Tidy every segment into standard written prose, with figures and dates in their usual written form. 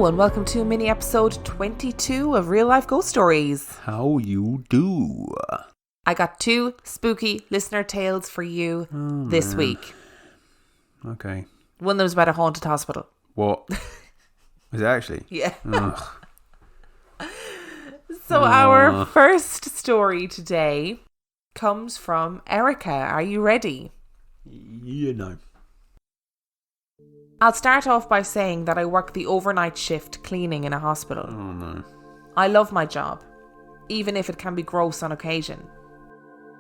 and welcome to mini episode 22 of Real Life Ghost Stories. How you do? I got 2 spooky listener tales for you this week. Okay. One of them was about a haunted hospital. What? Was it actually? Yeah. Ugh. So our first story today comes from Erica. Are you ready? You know. I'll start off by saying that I work the overnight shift cleaning in a hospital. Oh no. I love my job, even if it can be gross on occasion.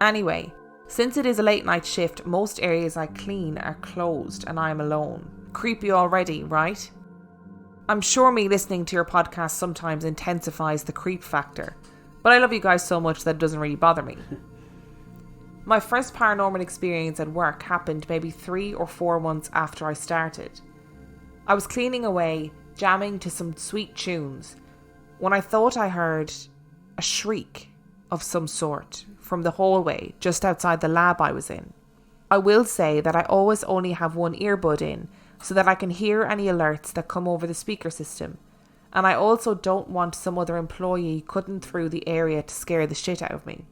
Anyway, since it is a late night shift, most areas I clean are closed and I am alone. Creepy already, right? I'm sure me listening to your podcast sometimes intensifies the creep factor, but I love you guys so much that it doesn't really bother me. My first paranormal experience at work happened maybe 3 or 4 months after I started. I was cleaning away, jamming to some sweet tunes, when I thought I heard a shriek of some sort from the hallway just outside the lab I was in. I will say that I always only have one earbud in so that I can hear any alerts that come over the speaker system, and I also don't want some other employee cutting through the area to scare the shit out of me.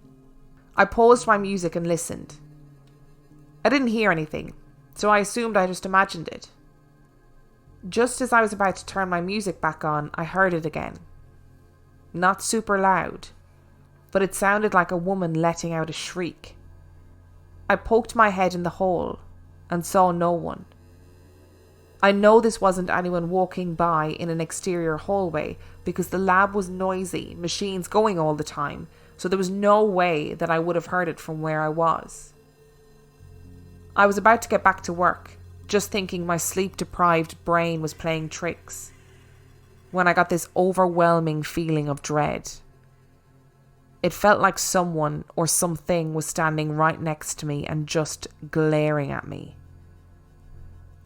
I paused my music and listened. I didn't hear anything, so I assumed I just imagined it. Just as I was about to turn my music back on, I heard it again. Not super loud, but it sounded like a woman letting out a shriek. I poked my head in the hole and saw no one. I know this wasn't anyone walking by in an exterior hallway because the lab was noisy, machines going all the time, so there was no way that I would have heard it from where I was. I was about to get back to work, just thinking my sleep-deprived brain was playing tricks, when I got this overwhelming feeling of dread. It felt like someone or something was standing right next to me and just glaring at me.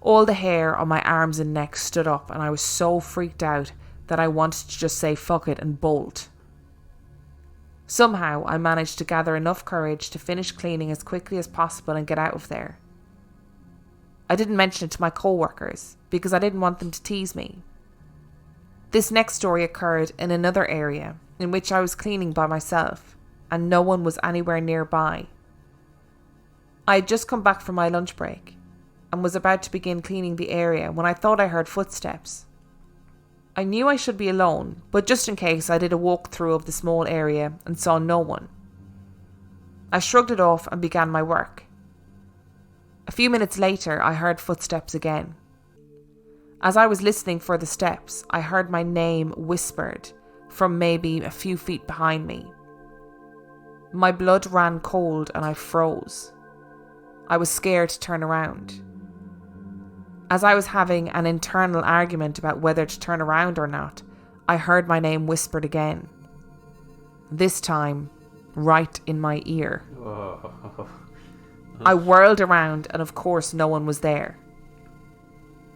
All the hair on my arms and neck stood up, and I was so freaked out that I wanted to just say fuck it and bolt. Somehow I managed to gather enough courage to finish cleaning as quickly as possible and get out of there. I didn't mention it to my co-workers because I didn't want them to tease me. This next story occurred in another area in which I was cleaning by myself and no one was anywhere nearby. I had just come back from my lunch break and was about to begin cleaning the area when I thought I heard footsteps. I knew I should be alone, but just in case I did a walkthrough of the small area and saw no one. I shrugged it off and began my work. A few minutes later, I heard footsteps again. As I was listening for the steps, I heard my name whispered from maybe a few feet behind me. My blood ran cold and I froze. I was scared to turn around. As I was having an internal argument about whether to turn around or not, I heard my name whispered again. This time, right in my ear. I whirled around and of course no one was there.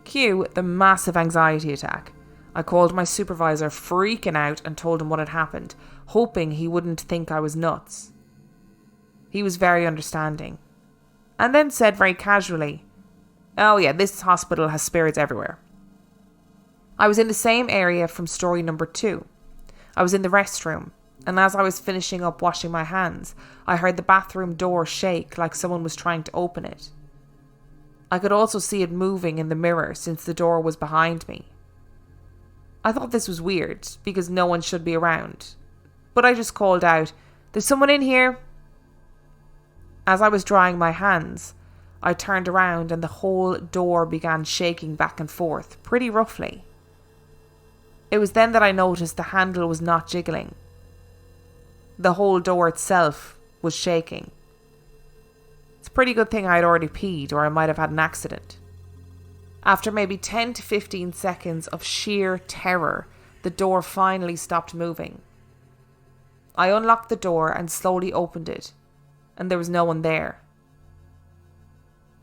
Cue the massive anxiety attack. I called my supervisor, freaking out, and told him what had happened, hoping he wouldn't think I was nuts. He was very understanding, and then said very casually, "Oh yeah, this hospital has spirits everywhere." I was in the same area from story number 2. I was in the restroom, and as I was finishing up washing my hands, I heard the bathroom door shake like someone was trying to open it. I could also see it moving in the mirror since the door was behind me. I thought this was weird because no one should be around, but I just called out, "There's someone in here." As I was drying my hands, I turned around and the whole door began shaking back and forth, pretty roughly. It was then that I noticed the handle was not jiggling. The whole door itself was shaking. It's a pretty good thing I had already peed, or I might have had an accident. After maybe 10 to 15 seconds of sheer terror, the door finally stopped moving. I unlocked the door and slowly opened it, and there was no one there.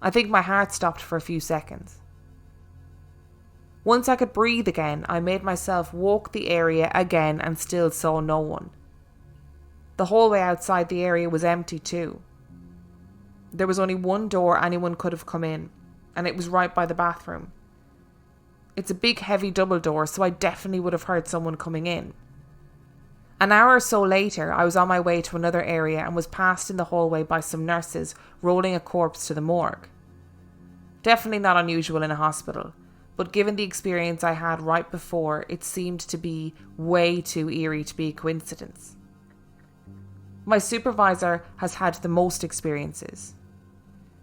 I think my heart stopped for a few seconds. Once I could breathe again, I made myself walk the area again and still saw no one. The hallway outside the area was empty too. There was only one door anyone could have come in, and it was right by the bathroom. It's a big heavy double door, so I definitely would have heard someone coming in. An hour or so later, I was on my way to another area and was passed in the hallway by some nurses rolling a corpse to the morgue. Definitely not unusual in a hospital, but given the experience I had right before, it seemed to be way too eerie to be a coincidence. My supervisor has had the most experiences.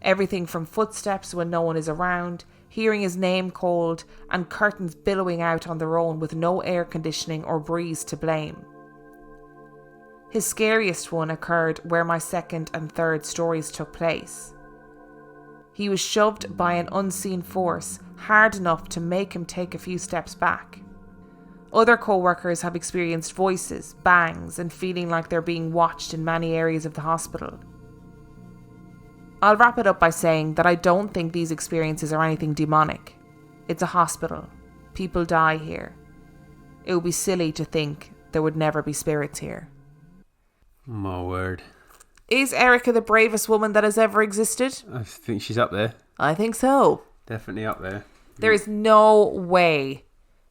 Everything from footsteps when no one is around, hearing his name called, and curtains billowing out on their own with no air conditioning or breeze to blame. His scariest one occurred where my second and third stories took place. He was shoved by an unseen force hard enough to make him take a few steps back. Other co-workers have experienced voices, bangs, and feeling like they're being watched in many areas of the hospital. I'll wrap it up by saying that I don't think these experiences are anything demonic. It's a hospital. People die here. It would be silly to think there would never be spirits here. My word. Is Erica the bravest woman that has ever existed? I think she's up there. I think so. Definitely up there. There is no way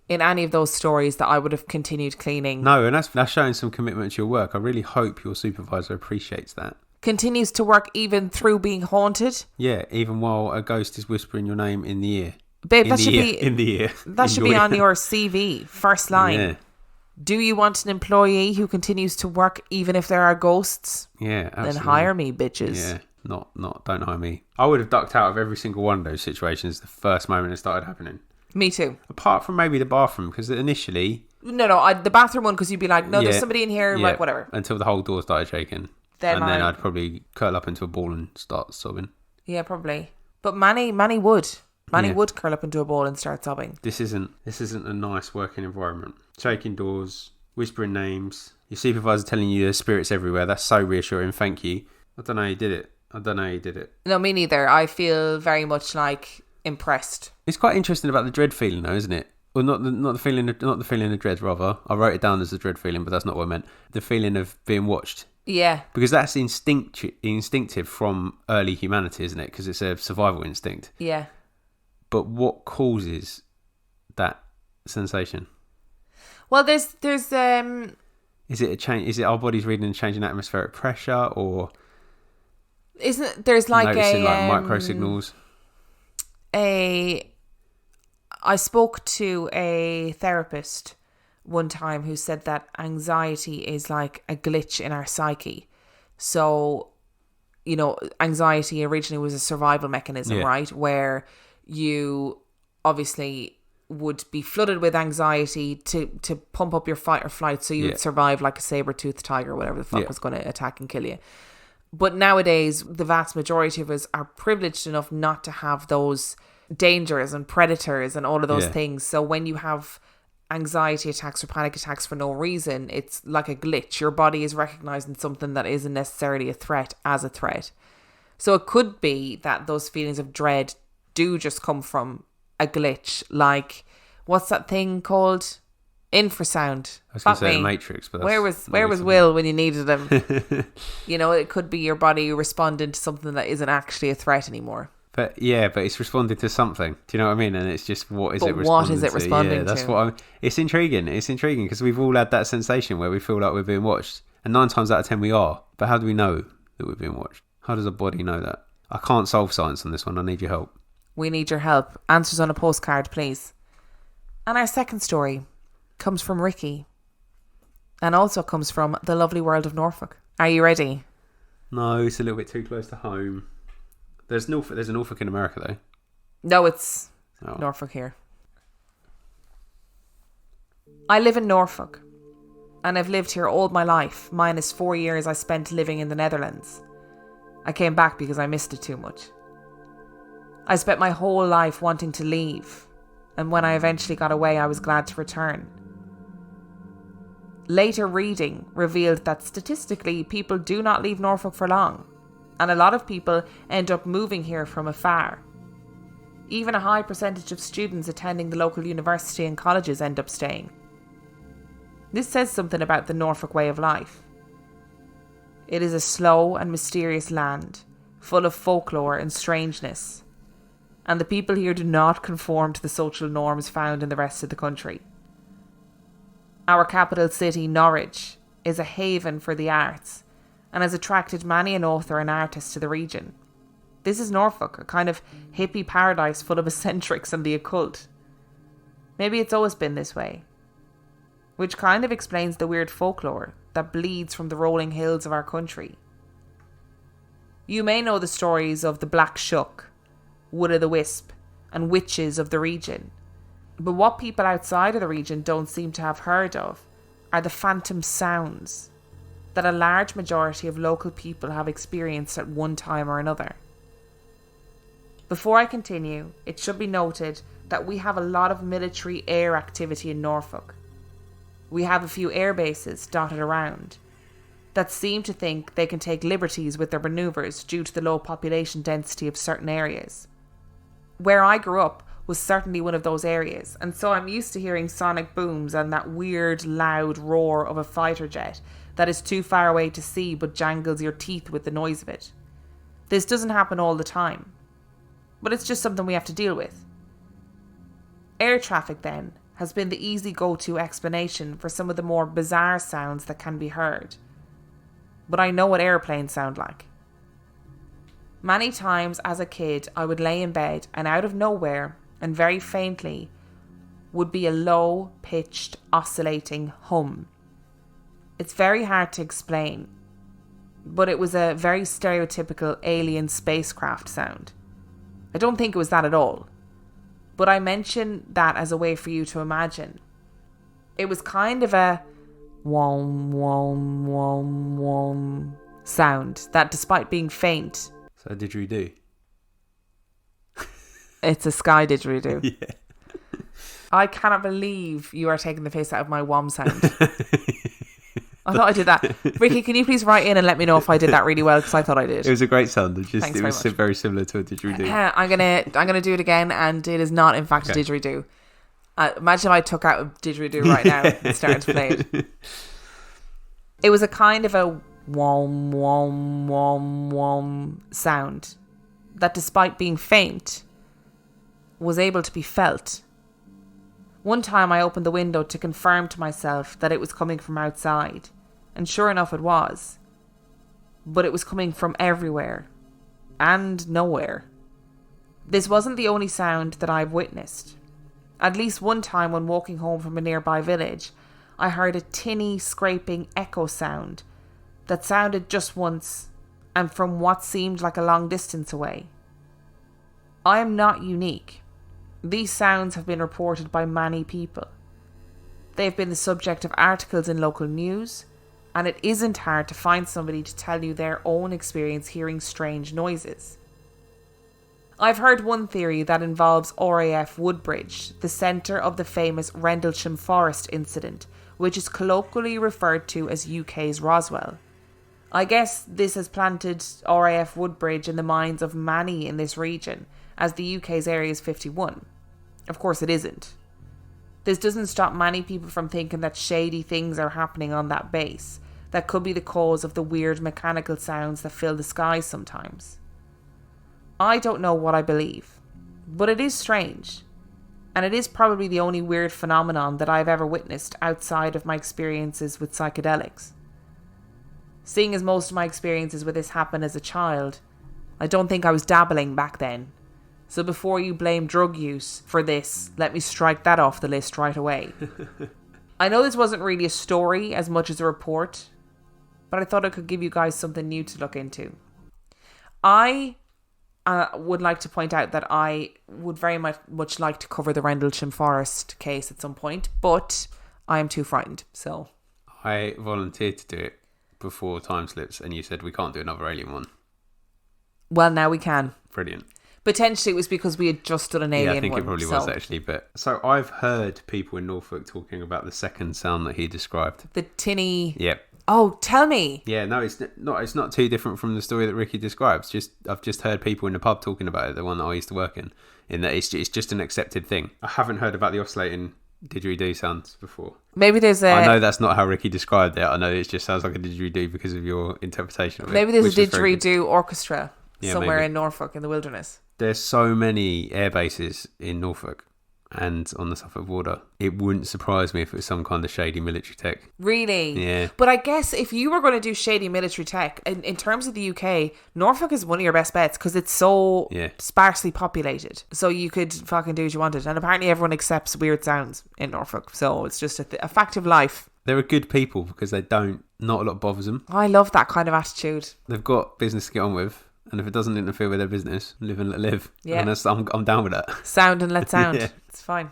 in any of those stories that I would have continued cleaning. No, and that's showing some commitment to your work. I really hope your supervisor appreciates that. Continues to work even through being haunted. Yeah, even while a ghost is whispering your name in the ear. Babe, that should be in the ear. That should be on your CV, first line. Yeah. Do you want an employee who continues to work even if there are ghosts? Yeah, absolutely. Then hire me, bitches. Yeah, don't hire me. I would have ducked out of every single one of those situations the first moment it started happening. Me too. Apart from maybe the bathroom, because initially... No, the bathroom one, because you'd be like, no, there's somebody in here, like, whatever. Until the whole door started shaking. Then I'd probably curl up into a ball and start sobbing. Yeah, probably. But Manny would. Manny would curl up into a ball and start sobbing. This isn't a nice working environment. Shaking doors, whispering names, your supervisor telling you there's spirits everywhere. That's so reassuring. Thank you. I don't know how you did it. No, me neither. I feel very much like impressed. It's quite interesting about the dread feeling, though, isn't it? Well, not the feeling of dread. Rather, I wrote it down as the dread feeling, but that's not what I meant. The feeling of being watched. Yeah. Because that's instinctive from early humanity, isn't it? Because it's a survival instinct. Yeah. But what causes that sensation? Well, there's Is it a change? Is it our bodies reading a change in atmospheric pressure, or isn't there's like noticing like micro signals? I spoke to a therapist one time who said that anxiety is like a glitch in our psyche. So, anxiety originally was a survival mechanism, right? Where you obviously would be flooded with anxiety to pump up your fight or flight so you'd survive like a saber-toothed tiger or whatever the fuck was going to attack and kill you. But nowadays, the vast majority of us are privileged enough not to have those dangers and predators and all of those things. So when you have anxiety attacks or panic attacks for no reason, it's like a glitch. Your body is recognizing something that isn't necessarily a threat as a threat. So it could be that those feelings of dread do just come from a glitch, like what's that thing called? Infrasound. I was going to say the Matrix, but where was Will when you needed him? It could be your body responding to something that isn't actually a threat anymore. But it's responding to something. Do you know what I mean? And it's just what is it responding to? That's what it's intriguing. It's intriguing because we've all had that sensation where we feel like we're being watched, and 9 times out of 10 we are. But how do we know that we're being watched? How does a body know that? I can't solve science on this one. I need your help. We need your help. Answers on a postcard, please. And our second story comes from Ricky, and also comes from the lovely world of Norfolk. Are you ready? No, it's a little bit too close to home. There's a Norfolk in America, though. No, it's Norfolk here. I live in Norfolk, and I've lived here all my life, minus 4 years I spent living in the Netherlands. I came back because I missed it too much. I spent my whole life wanting to leave, and when I eventually got away, I was glad to return. Later reading revealed that statistically, people do not leave Norfolk for long, and a lot of people end up moving here from afar. Even a high percentage of students attending the local university and colleges end up staying. This says something about the Norfolk way of life. It is a slow and mysterious land, full of folklore and strangeness. and the people here do not conform to the social norms found in the rest of the country. Our capital city, Norwich, is a haven for the arts and has attracted many an author and artist to the region. This is Norfolk, a kind of hippie paradise full of eccentrics and the occult. Maybe it's always been this way, which kind of explains the weird folklore that bleeds from the rolling hills of our country. You may know the stories of the Black Shuck, Wood-o'-the-Wisp, and witches of the region, but what people outside of the region don't seem to have heard of are the phantom sounds that a large majority of local people have experienced at one time or another. Before I continue, it should be noted that we have a lot of military air activity in Norfolk. We have a few air bases dotted around that seem to think they can take liberties with their manoeuvres due to the low population density of certain areas. Where I grew up was certainly one of those areas, and so I'm used to hearing sonic booms and that weird loud roar of a fighter jet that is too far away to see but jangles your teeth with the noise of it. This doesn't happen all the time, but it's just something we have to deal with. Air traffic, then, has been the easy go-to explanation for some of the more bizarre sounds that can be heard. But I know what airplanes sound like. Many times as a kid, I would lay in bed and out of nowhere, and very faintly, would be a low-pitched, oscillating hum. It's very hard to explain, but it was a very stereotypical alien spacecraft sound. I don't think it was that at all, but I mention that as a way for you to imagine. It was kind of a wom, wom, wom, wom sound that, despite being faint... So didgeridoo? It's a sky didgeridoo. Yeah. I cannot believe you are taking the piss out of my wom sound. I thought I did that. Ricky, can you please write in and let me know if I did that really well, because I thought I did. It was a great sound. It was very very similar to a didgeridoo. I'm gonna do it again, and it is not in fact a didgeridoo. Imagine if I took out a didgeridoo right now and started to play it. It was a kind of a wom wom wom wom sound that, despite being faint, was able to be felt. One time I opened the window to confirm to myself that it was coming from outside, and sure enough it was. But it was coming from everywhere and nowhere. This wasn't the only sound that I've witnessed. At least one time when walking home from a nearby village, I heard a tinny, scraping echo sound that sounded just once and from what seemed like a long distance away. I am not unique. These sounds have been reported by many people. They have been the subject of articles in local news, and it isn't hard to find somebody to tell you their own experience hearing strange noises. I've heard one theory that involves RAF Woodbridge, the centre of the famous Rendlesham Forest incident, which is colloquially referred to as UK's Roswell. I guess this has planted RAF Woodbridge in the minds of many in this region as the UK's Area 51. Of course it isn't. This doesn't stop many people from thinking that shady things are happening on that base that could be the cause of the weird mechanical sounds that fill the skies sometimes. I don't know what I believe, but it is strange, and it is probably the only weird phenomenon that I've ever witnessed outside of my experiences with psychedelics. Seeing as most of my experiences with this happened as a child, I don't think I was dabbling back then. So before you blame drug use for this, let me strike that off the list right away. I know this wasn't really a story as much as a report, but I thought I could give you guys something new to look into. I would like to point out that I would very much like to cover the Rendlesham Forest case at some point, but I am too frightened, so... I volunteered to do it before time slips, and you said we can't do another alien one. Well, now we can. Brilliant. Potentially it was because we had just done an alien one. Yeah, I think it probably was actually. But so I've heard people in Norfolk talking about the second sound that he described. The tinny... Yep. Oh, tell me. Yeah, no, it's not too different from the story that Ricky describes. I've just heard people in the pub talking about it, the one that I used to work in that it's just an accepted thing. I haven't heard about the oscillating didgeridoo sounds before. Maybe there's a... I know that's not how Ricky described it. I know it just sounds like a didgeridoo because of your interpretation of it. Maybe there's a didgeridoo orchestra somewhere maybe. in Norfolk in the wilderness. There's so many air bases in Norfolk and on the Suffolk border. It wouldn't surprise me if it was some kind of shady military tech. Really? Yeah. But I guess if you were going to do shady military tech, in terms of the UK, Norfolk is one of your best bets because it's so sparsely populated. So you could fucking do what you wanted. And apparently everyone accepts weird sounds in Norfolk. So it's just a fact of life. They're a good people because not a lot bothers them. I love that kind of attitude. They've got business to get on with. And if it doesn't interfere with their business, live and let live. Yeah. And I'm down with that. Sound and let sound. Yeah. It's fine.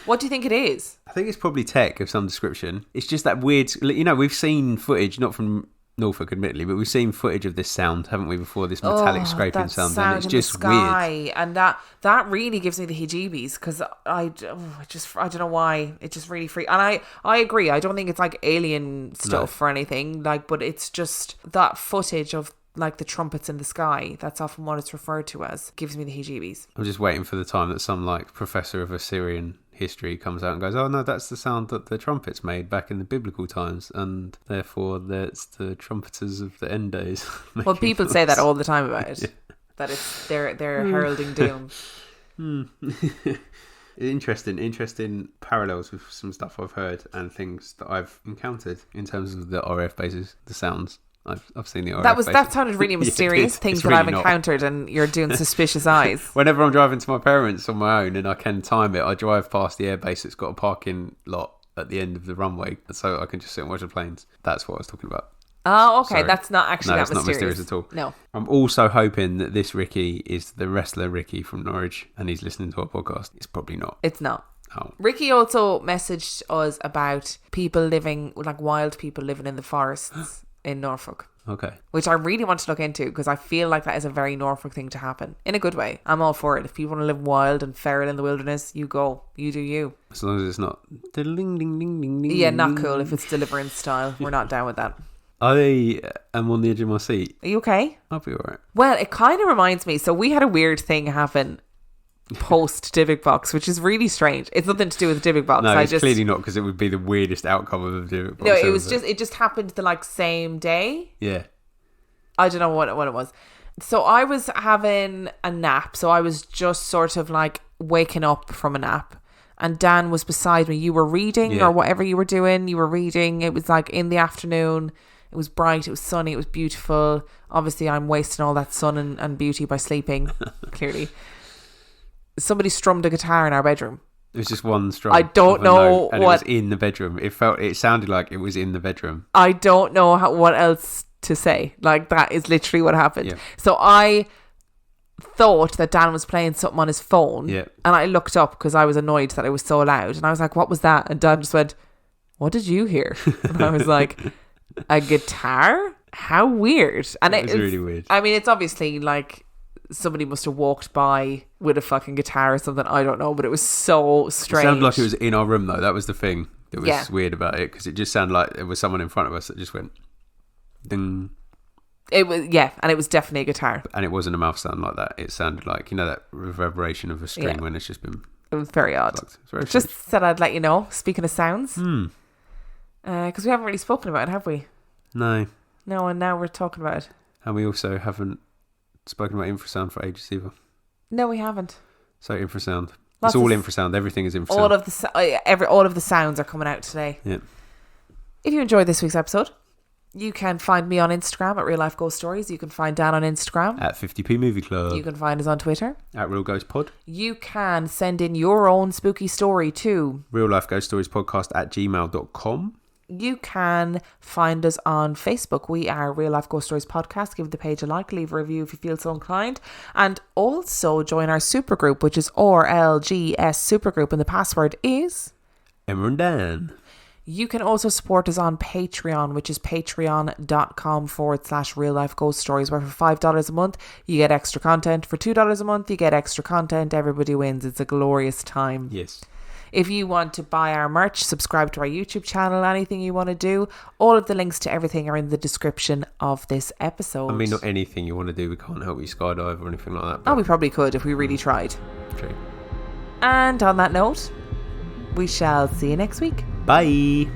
What do you think it is? I think it's probably tech of some description. It's just that weird... we've seen footage, not from Norfolk admittedly, but we've seen footage of this sound, haven't we, before? This metallic scraping sound. And it's just weird. And that really gives me the heebie-jeebies because I don't know why. It just really freaks. And I agree. I don't think it's like alien stuff or anything. But it's just that footage of like the trumpets in the sky, that's often what it's referred to as, gives me the heebie-jeebies. I'm just waiting for the time that some like professor of Assyrian history comes out and goes, oh no, that's the sound that the trumpets made back in the biblical times, and therefore that's the trumpeters of the end days. Well, people say that all the time about it. Yeah. That it's they're heralding doom. Interesting parallels with some stuff I've heard and things that I've encountered in terms of the RAF bases, the sounds. I've seen the RAF that sounded really mysterious. Things that I've encountered, and you're doing suspicious eyes. Whenever I'm driving to my parents on my own and I can time it, I drive past the airbase that's got a parking lot at the end of the runway, so I can just sit and watch the planes. That's what I was talking about. Oh, okay. Sorry. That's not actually that mysterious. Not mysterious at all. No. I'm also hoping that this Ricky is the wrestler Ricky from Norwich, and he's listening to our podcast. It's probably not. It's not. Oh. Ricky also messaged us about people living, like wild people living in the forests in Norfolk. Okay. Which I really want to look into because I feel like that is a very Norfolk thing to happen. In a good way. I'm all for it. If people want to live wild and feral in the wilderness, you go. You do you. As long as it's not... Yeah, not cool if it's Deliverance style. We're not down with that. I'm on the edge of my seat. Are you okay? I'll be alright. Well, it kind of reminds me. So we had a weird thing happen post Dybbuk box, which is really strange. It's nothing to do with Dybbuk box. No, it's clearly not, because it would be the weirdest outcome of the Dybbuk box. No, it just happened the like same day. Yeah. I don't know what it was. So I was having a nap. So I was just sort of like waking up from a nap. And Dan was beside me. You were reading or whatever you were doing. You were reading. It was like in the afternoon. It was bright. It was sunny. It was beautiful. Obviously, I'm wasting all that sun and beauty by sleeping, clearly. Somebody strummed a guitar in our bedroom. It was just one strum. I don't know what... And it was in the bedroom. It sounded like it was in the bedroom. I don't know what else to say. Like, that is literally what happened. Yeah. So I thought that Dan was playing something on his phone. Yeah. And I looked up because I was annoyed that it was so loud. And I was like, what was that? And Dan just went, what did you hear? And I was like, a guitar? How weird. And it was really weird. I mean, it's obviously like... somebody must have walked by with a fucking guitar or something. I don't know, but it was so strange. It sounded like it was in our room, though. That was the thing that was weird about it, because it just sounded like there was someone in front of us that just went ding. It was, and it was definitely a guitar. And it wasn't a mouth sound like that. It sounded like, that reverberation of a string when it's just been... It was very odd. It's just said I'd let you know, speaking of sounds. Because we haven't really spoken about it, have we? No. No, and now we're talking about it. And we also haven't spoken about infrasound for ages either. No, we haven't. So infrasound. It's all infrasound. Everything is infrasound. All of the sounds are coming out today. Yeah. If you enjoyed this week's episode, you can find me on Instagram at Real Life Ghost Stories. You can find Dan on Instagram at 50p Movie Club. You can find us on Twitter at Real Ghost Pod. You can send in your own spooky story to Real Life Ghost Stories Podcast at gmail.com. You can find us on Facebook. We are Real Life Ghost Stories Podcast. Give the page a like, leave a review if you feel so inclined. And also join our supergroup, which is RLGS Supergroup. And the password is Emma and Dan. You can also support us on Patreon, which is patreon.com/Real Life Ghost Stories, where for $5 a month, you get extra content. For $2 a month, you get extra content. Everybody wins. It's a glorious time. Yes. If you want to buy our merch, subscribe to our YouTube channel, anything you want to do, all of the links to everything are in the description of this episode. I mean, not anything you want to do. We can't help you skydive or anything like that. Oh, we probably could if we really tried. True. And on that note, we shall see you next week. Bye.